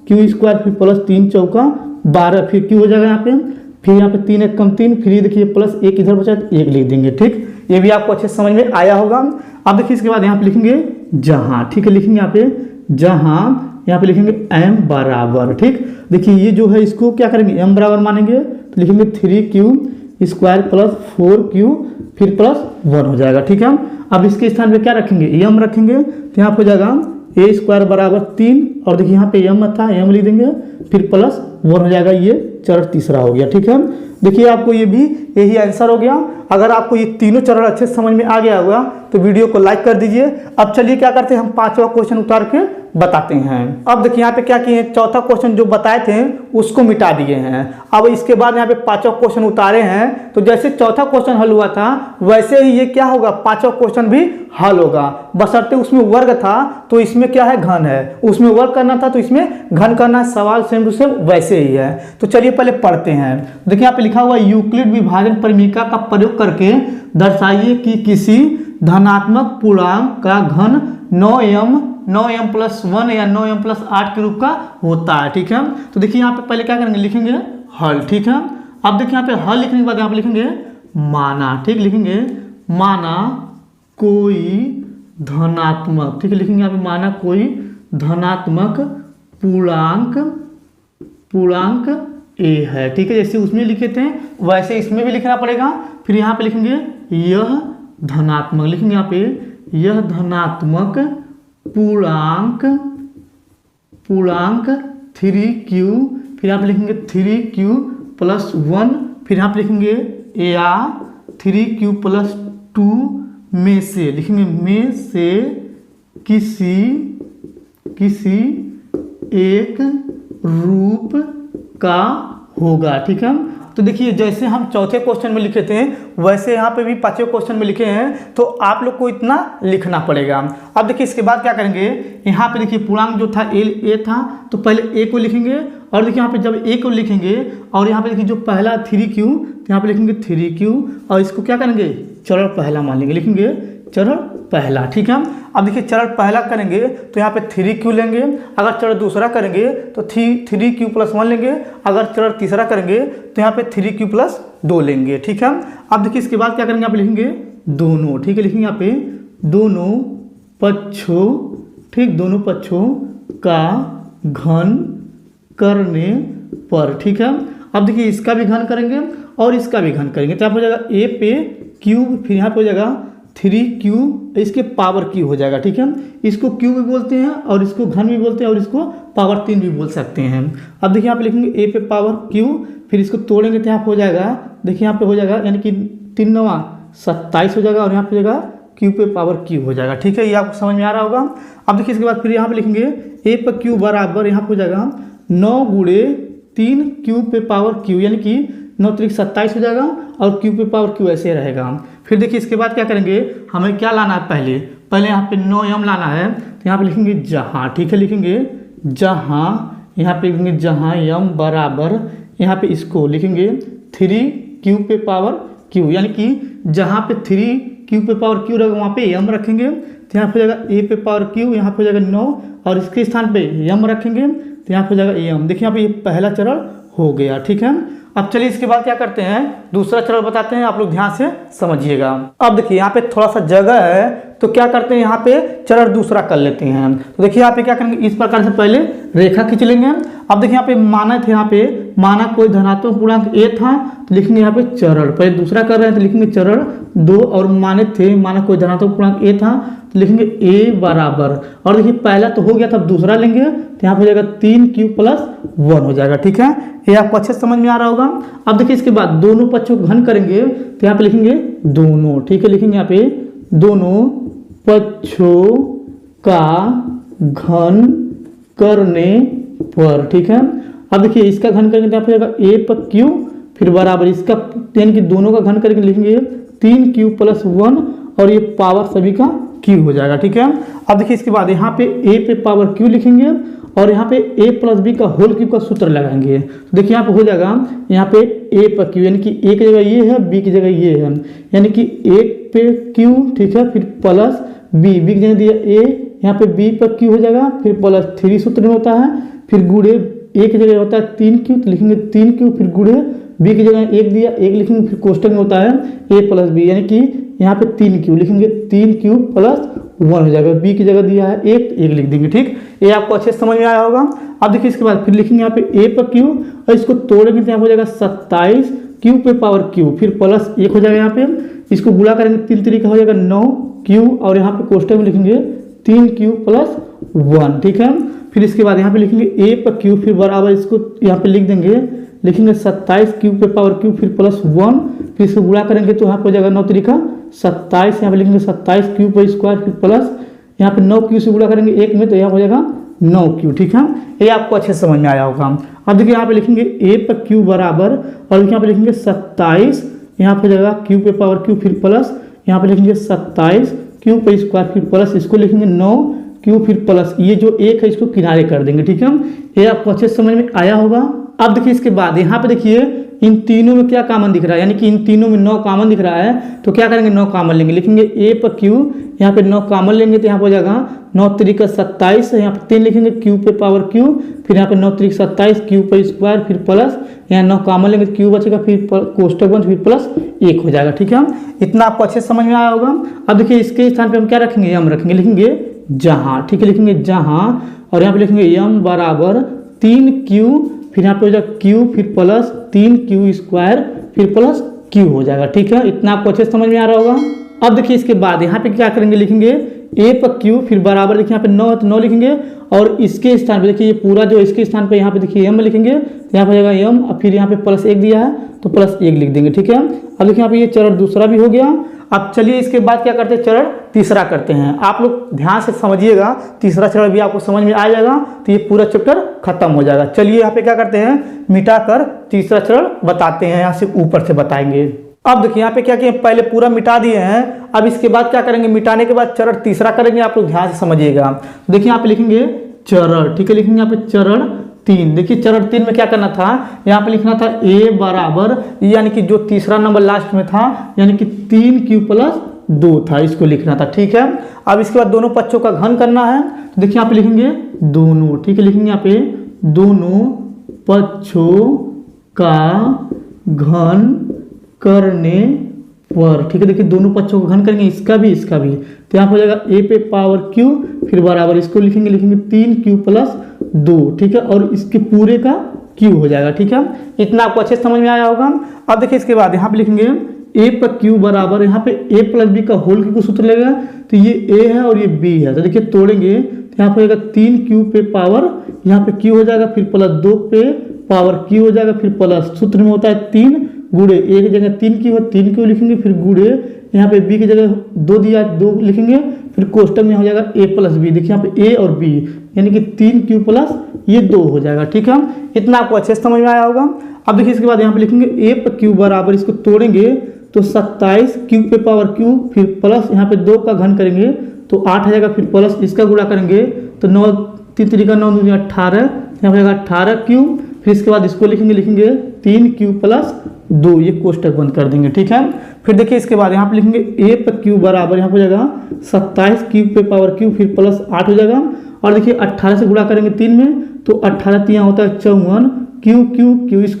q स्क्वायर फिर प्लस 3 चौका 12 फिर q हो जाएगा यहाँ पे, फिर यहाँ पे 3 1 कम 3 फिर देखिए प्लस 1 इधर बचा तो 1 लिख देंगे। ठीक, ये भी आपको अच्छे समझ में आया होगा। अब देखिए इसके बाद यहाँ पे लिखेंगे जहाँ, ठीक है, लिखेंगे यहाँ पे जहाँ, यहाँ पे लिखेंगे m बराबर। ठीक, देखिए ये जो है इसको क्या करेंगे m बराबर मानेंगे तो लिखेंगे 3q स्क्वायर प्लस 4q फिर प्लस 1 हो जाएगा। ठीक है, अब इसके स्थान पे क्या रखेंगे m रखेंगे तो यहाँ पे हो जाएगा a स्क्वायर बराबर 3 और देखिए यहाँ पे m था m लिख देंगे फिर प्लस 1 हो जाएगा, ये चरण तीसरा हो गया। ठीक है, देखिए आपको ये भी यही आंसर हो गया। अगर आपको ये तीनों चरण अच्छे समझ में आ गया होगा तो वीडियो को लाइक कर दीजिए। अब चलिए क्या करते हैं हम 5वां क्वेश्चन उतार के बताते हैं। अब देखिए यहाँ पे क्या किए, चौथा क्वेश्चन जो बताए थे उसको मिटा दिए हैं। अब इसके बाद यहाँ पे 5वां क्वेश्चन उतारे हैं, तो जैसे चौथा क्वेश्चन हल हुआ था वैसे ही ये क्या होगा 5वां क्वेश्चन भी हल होगा, बशर्ते उसमें वर्ग था तो इसमें क्या है घन है, उसमें वर्ग करना था तो इसमें घन करना, सवाल सेम टू सेम वैसे ही है। तो चलिए पहले पढ़ते हैं। देखिए यहाँ पे लिखा हुआ यूक्लिड विभाजन परिमीका का प्रयोग करके दर्शाइए कि किसी धनात्मक पूर्णांक का घन 9m प्लस 1 या 9m प्लस 8 के रूप का होता है। ठीक है, तो देखिए यहाँ पे पहले क्या करेंगे लिखेंगे हल। ठीक है, अब देखिए यहाँ पे हल लिखने के बाद यहाँ पे लिखेंगे माना। ठीक, लिखेंगे माना कोई धनात्मक, ठीक है, लिखेंगे यहाँ पे माना कोई धनात्मक पूर्णांक a है। ठीक है, जैसे उसमें लिखे थे वैसे इसमें भी लिखना पड़ेगा। फिर यहाँ पे लिखेंगे यह धनात्मक, लिखेंगे यहाँ पे यह धनात्मक पूर्णांक 3q, फिर आप लिखेंगे 3q + 1, फिर आप लिखेंगे या 3q + 2 में से, लिखेंगे में से किसी एक रूप का होगा। ठीक है, तो देखिए जैसे हम चौथे क्वेश्चन में लिखे थे वैसे यहाँ पे भी पांचवें क्वेश्चन में लिखे हैं, तो आप लोग को इतना लिखना पड़ेगा। अब देखिए इसके बाद क्या करेंगे, यहाँ पे देखिए पूर्णांक जो था ए था, तो पहले ए को लिखेंगे, और देखिए यहाँ पे जब ए को लिखेंगे और यहाँ पे देखिए जो पहला 3q, तो यहाँ पे लिखेंगे 3q, और इसको क्या करेंगे, चरण पहला मान लेंगे, लिखेंगे चरण पहला। ठीक है, अब देखिए चरण पहला करेंगे तो यहाँ पे 3q लेंगे, अगर चरण दूसरा करेंगे तो 3q + 1 लेंगे, अगर चरण तीसरा करेंगे तो यहाँ पे 3q + 2 लेंगे। ठीक है, अब देखिए इसके बाद क्या करेंगे, यहाँ पे लिखेंगे दोनों। ठीक है, लिखेंगे यहाँ पे दोनों पक्षों, ठीक, दोनों पक्षों का घन करने पर। ठीक है, अब देखिए इसका भी घन करेंगे और इसका भी घन करेंगे, तो यहाँ हो जाएगा a पे क्यूब, फिर यहाँ पे हो जाएगा 3q, इसके पावर q हो जाएगा। ठीक है, इसको q भी बोलते हैं और इसको घन भी बोलते हैं और इसको पावर 3 भी बोल सकते हैं। अब देखिए यहाँ पे लिखेंगे a पे पावर q, फिर इसको तोड़ेंगे तो यहाँ पे हो जाएगा, देखिए यहाँ पे हो जाएगा यानी कि 3 × 9 = 27 हो जाएगा, और यहाँ पे हो जाएगा q पे पावर q हो जाएगा। ठीक है, ये आपको समझ में आ रहा होगा। अब देखिए इसके बाद फिर यहाँ पे लिखेंगे a पे q बराबर, यहाँ पे हो जाएगा 9 × 3q पे पावर q, यानी कि 9 × 3 = 27 हो जाएगा, और q पे पावर q ऐसे रहेगा। फिर देखिए इसके बाद क्या करेंगे, हमें क्या लाना है, पहले यहाँ पे 9m लाना है, तो यहाँ पे लिखेंगे जहाँ। ठीक है, लिखेंगे जहाँ, यहाँ पे लिखेंगे जहाँ m बराबर, यहाँ पे इसको लिखेंगे 3q पे पावर q, यानी कि जहाँ पे 3q पे पावर q रहेगा वहाँ पे m रखेंगे, तो यहाँ पे हो जाएगा a पे पावर q, यहाँ पे हो जाएगा 9, और इसके स्थान पे m रखेंगे, तो यहाँ पे हो जाएगा m। देखिए यहाँ पे ये पहला चरण हो गया। ठीक है, अब चलिए इसके बाद क्या करते हैं, दूसरा चरण बताते हैं, आप लोग ध्यान से समझिएगा। अब देखिए यहाँ पे थोड़ा सा जगह है, तो क्या करते हैं, यहाँ पे चरण दूसरा कर लेते हैं। तो देखिए यहाँ पे क्या करेंगे, इस प्रकार से पहले रेखा खींच लेंगे। अब देखिए यहाँ पे माना थे, यहाँ पे माना कोई धनात्मक पूर्णांक a था, तो लिखेंगे यहाँ पे चरण, पहले दूसरा कर रहे हैं तो लिखेंगे चरण 2, और माने थे माना कोई धनात्मक पूर्णांक a था, तो लिखेंगे a बराबर, और देखिए पहला तो हो गया था, अब दूसरा लेंगे तो यहाँ पे हो जाएगा 3q + 1 हो जाएगा। ठीक है, ये आपको अच्छे से समझ में आ रहा होगा। अब देखिए इसके बाद दोनों पक्षों को घन करेंगे, तो यहाँ पे लिखेंगे दोनों। ठीक है, लिखेंगे यहाँ पे दोनों पक्षों का घन करने पर। ठीक है, अब देखिए इसका घन करेंगे तो यहाँ पे जाएगा a पर q, फिर बराबर इसका, यानी कि दोनों का घन करके लिखेंगे 3q + 1, और ये पावर सभी का q हो जाएगा। ठीक है, अब देखिए इसके बाद यहाँ पे a पे पावर q लिखेंगे, और यहाँ पे a + b का होल क्यूब का सूत्र लगाएंगे, तो देखिए यहाँ पे हो जाएगा, यहाँ पे a पर q, यानी कि a की जगह ये है, b की जगह ये है, यानी कि a पे q, ठीक है, फिर प्लस b की जगह दिया a, यहाँ पे b पर q हो जाएगा, फिर प्लस 3 सूत्र में होता है, फिर गुड़े a की जगह होता है 3q, तो लिखेंगे 3q, फिर गुड़े b की जगह 1 दिया 1 लिखेंगे, फिर कोष्टक में होता है a + b, यानी कि यहाँ पे 3q लिखेंगे, 3q + 1 हो जाएगा, b की जगह दिया है 1 लिख देंगे। ठीक, ये आपको अच्छे से समझ में आया होगा। अब देखिए इसके बाद फिर लिखेंगे यहाँ पे a पर q, और इसको तोड़ेंगे तो यहाँ हो जाएगा 27 q पे पावर q, फिर प्लस 1 हो जाएगा, यहाँ पे इसको गुणा करेंगे 3 तरीका हो जाएगा 9q, और यहाँ पे कोष्टक में लिखेंगे 3q + 1। ठीक है, फिर इसके बाद यहाँ पे लिखेंगे a पर q, फिर बराबर इसको यहाँ पे लिख देंगे, लिखेंगे 27 q पे पावर q, फिर प्लस 1, फिर इसको गुणा करेंगे तो यहाँ पे हो जाएगा 9 तरीका 27, यहाँ पे लिखेंगे 27 q पर स्क्वायर, फिर प्लस यहाँ पे 9q से गुणा करेंगे 1 में, तो यहाँ हो जाएगा 9q। ठीक है, ये आपको अच्छे से समझ में आया होगा। अब देखिए यहाँ पे लिखेंगे a पर q बराबर, और यहाँ पे लिखेंगे 27, यहाँ पे हो जाएगा q पे पावर q, फिर प्लस यहाँ पे लिखेंगे 27 q पर स्क्वायर, फिर प्लस इसको लिखेंगे 9q, फिर प्लस ये जो 1 है इसको किनारे कर देंगे। ठीक है, ये आपको अच्छे से समझ में आया होगा। अब देखिए इसके बाद यहाँ पे देखिए इन तीनों में क्या कॉमन दिख रहा है, यानी कि इन तीनों में 9 कॉमन दिख रहा है, तो क्या करेंगे 9 कॉमन लेंगे, लिखेंगे a पर q, यहाँ पे 9 कॉमन लेंगे तो यहाँ पे हो जाएगा 9 तरीका 27, यहाँ पे 3 लिखेंगे q पे पावर q, फिर यहाँ पे 9 तरीका 27 q पर स्क्वायर, फिर प्लस यहाँ 9 कॉमन लेंगे तो q बचेगा, फिर कोष्टक बंद, फिर प्लस 1 हो जाएगा। ठीक है, इतना आपको अच्छे से समझ में आया होगा। अब देखिए इसके स्थान पे हम क्या रखेंगे, m रखेंगे, लिखेंगे जहाँ। ठीक है, लिखेंगे जहाँ, और यहाँ पे लिखेंगे m बराबर 3q, फिर यहाँ पे हो जाएगा q, फिर प्लस 3q स्क्वायर, फिर प्लस q हो जाएगा। ठीक है, इतना आपको अच्छे से समझ में आ रहा होगा। अब देखिए इसके बाद यहाँ पे क्या करेंगे, लिखेंगे ए पर क्यू, फिर बराबर देखिए यहाँ पे 9 है तो 9 लिखेंगे, और इसके स्थान पे देखिए ये पूरा जो इसके स्थान पे यहाँ पे देखिए एम लिखेंगे, तो यहाँ पे जाएगा एम, और फिर यहाँ पे +1 दिया है तो +1 लिख देंगे। ठीक है, अब देखिए यहाँ पे ये चरण दूसरा भी हो गया। अब चलिए इसके बाद क्या करते हैं, चरण तीसरा करते हैं। आप लोग ध्यान से समझिएगा, तीसरा चरण भी आपको समझ में आ जाएगा तो ये पूरा चैप्टर खत्म हो जाएगा। चलिए यहाँ पे क्या करते हैं, मिटाकर तीसरा चरण बताते हैं, यहाँ से ऊपर से बताएंगे। अब देखिए यहाँ पे क्या किए, पहले पूरा मिटा दिए हैं। अब इसके बाद क्या करेंगे, मिटाने के बाद चरण तीसरा करेंगे। आप लोग ध्यान से समझिएगा। देखिए यहाँ पे लिखेंगे चरण, ठीक है, लिखेंगे यहाँ पे चरण 3। देखिए चरण 3 में क्या करना था, यहाँ पे लिखना था a बराबर, यानी कि जो तीसरा नंबर लास्ट में था, यानी कि 3q+2 था, इसको लिखना था। ठीक है, अब इसके बाद दोनों पक्षों का घन करना है। तो देखिए यहाँ पे लिखेंगे दोनों, ठीक है, लिखेंगे यहाँ पे दोनों पक्षों का घन करने पर। ठीक है, देखिए दोनों पक्षों को घन करेंगे, इसका भी इसका भी, तो यहाँ पर हो जाएगा a पे पावर q, फिर बराबर इसको लिखेंगे 3q+2। ठीक है, और इसके पूरे का q हो जाएगा। ठीक है, इतना आपको अच्छे समझ में आया होगा। अब देखिए इसके बाद यहाँ पे लिखेंगे a पर q बराबर, यहाँ पे a + b का होल क्यूब सूत्र लगेगा, तो ये a है और ये b है, तो देखिए तोड़ेंगे तो यहाँ पर हो जाएगा 3q पे पावर, यहाँ पे q हो जाएगा, फिर +2 पे पावर q हो जाएगा, फिर प्लस, सूत्र में होता है 3 गुणे, a की जगह 3q है 3q लिखेंगे, फिर गुणे यहाँ पे b की जगह 2 दिया 2 लिखेंगे, फिर कोष्टक में हो जाएगा a + b। देखिए यहाँ पे a और b, यानी कि 3q + ये 2 हो जाएगा। ठीक है, इतना आपको अच्छे से समझ में आया होगा। अब देखिए इसके बाद यहाँ पे लिखेंगे a पर q बराबर, इसको तोड़ेंगे तो 27 q पे पावर q, फिर प्लस यहाँ पे 2 का घन करेंगे तो 8 आ जाएगा, फिर प्लस इसका गुणा करेंगे तो 9 3 × 9 = 18, यहाँ पे आएगा 18q, फिर इसके बाद इसको लिखेंगे 3q+2, ये कोष्टक बंद कर देंगे। ठीक है, फिर देखिए इसके बाद यहाँ पे लिखेंगे a पर q बराबर, यहाँ पे हो जाएगा 27 q पे पावर q, फिर +8 हो जाएगा, और देखिए 18 से गुणा करेंगे 3 में तो 18 3 होता है 54, q²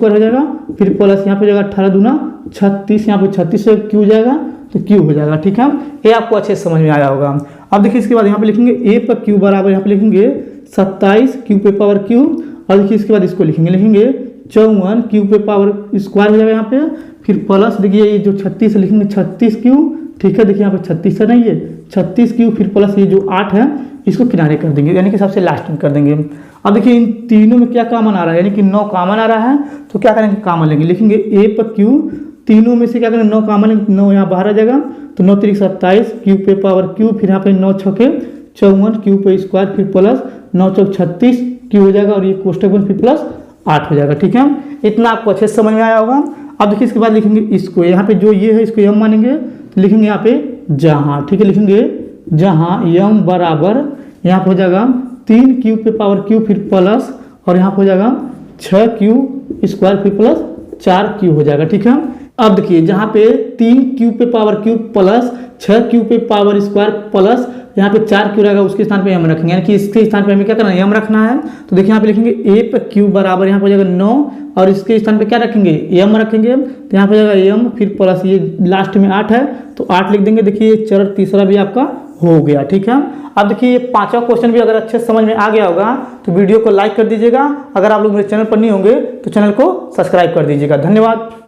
हो जाएगा, फिर प्लस यहाँ पे हो जाएगा 18 दूना 36, यहाँ पे 36 से q जाएगा तो q हो जाएगा। ठीक है, ये आपको अच्छे से समझ में आया होगा। अब देखिए इसके बाद यहाँ पे लिखेंगे a पर q बराबर, यहाँ पे लिखेंगे 27 q पे पावर q, और देखिए इसके बाद इसको लिखेंगे 54 q पे पावर स्क्वायर हो जाएगा यहाँ पे, फिर प्लस देखिए ये जो 36 लिखेंगे 36q। ठीक है, देखिए यहाँ पे 36 है नहीं, ये 36q, फिर प्लस ये जो 8 है इसको किनारे कर देंगे, यानी कि सबसे लास्ट में कर देंगे। अब देखिए इन तीनों में क्या कॉमन आ रहा है, यानी कि 9 कॉमन आ रहा है, तो क्या करेंगे, कॉमन लेंगे, लिखेंगे a पर q, तीनों में से क्या करेंगे 9 कॉमन, 9 यहाँ बाहर आ जाएगा, तो 9 × 27 q पे पावर q, फिर यहाँ पे 9 × 6 = 54 q पे स्क्वायर, फिर प्लस 9 × 4 = 36 q हो जाएगा, और ये कोष्टक बंद, फिर +8 हो जाएगा। ठीक है, इतना आपको अच्छे से समझ में आया होगा। अब देखिए इसके बाद लिखेंगे इसको, यहाँ पे जो ये है इसको m मानेंगे, तो लिखेंगे यहाँ पे जहाँ। ठीक है, लिखेंगे जहाँ m बराबर, यहाँ पे हो जाएगा 3q पे पावर q, फिर प्लस, और यहाँ पे हो जाएगा 6q², फिर प्लस 4q हो जाएगा। ठीक है, अब देखिए जहाँ पे 3q पे पावर q प्लस 6q पे पावर स्क्वायर प्लस यहाँ पे 4q रहेगा, उसके स्थान पे m रखेंगे, यानी कि इसके स्थान पे हमें क्या करना है, m रखना है। तो देखिए यहाँ पे लिखेंगे a पर q बराबर, यहाँ पे हो जाएगा 9, और इसके स्थान पे क्या रखेंगे, m रखेंगे, तो यहाँ पे हो जाएगा m, फिर प्लस ये लास्ट में 8 है तो 8 लिख देंगे। देखिए ये चरण तीसरा भी आपका हो गया। ठीक है, अब देखिए ये 5वां क्वेश्चन भी अगर अच्छे से समझ में आ गया होगा तो वीडियो को लाइक कर दीजिएगा। अगर आप लोग मेरे चैनल पर नहीं होंगे तो चैनल को सब्सक्राइब कर दीजिएगा। धन्यवाद।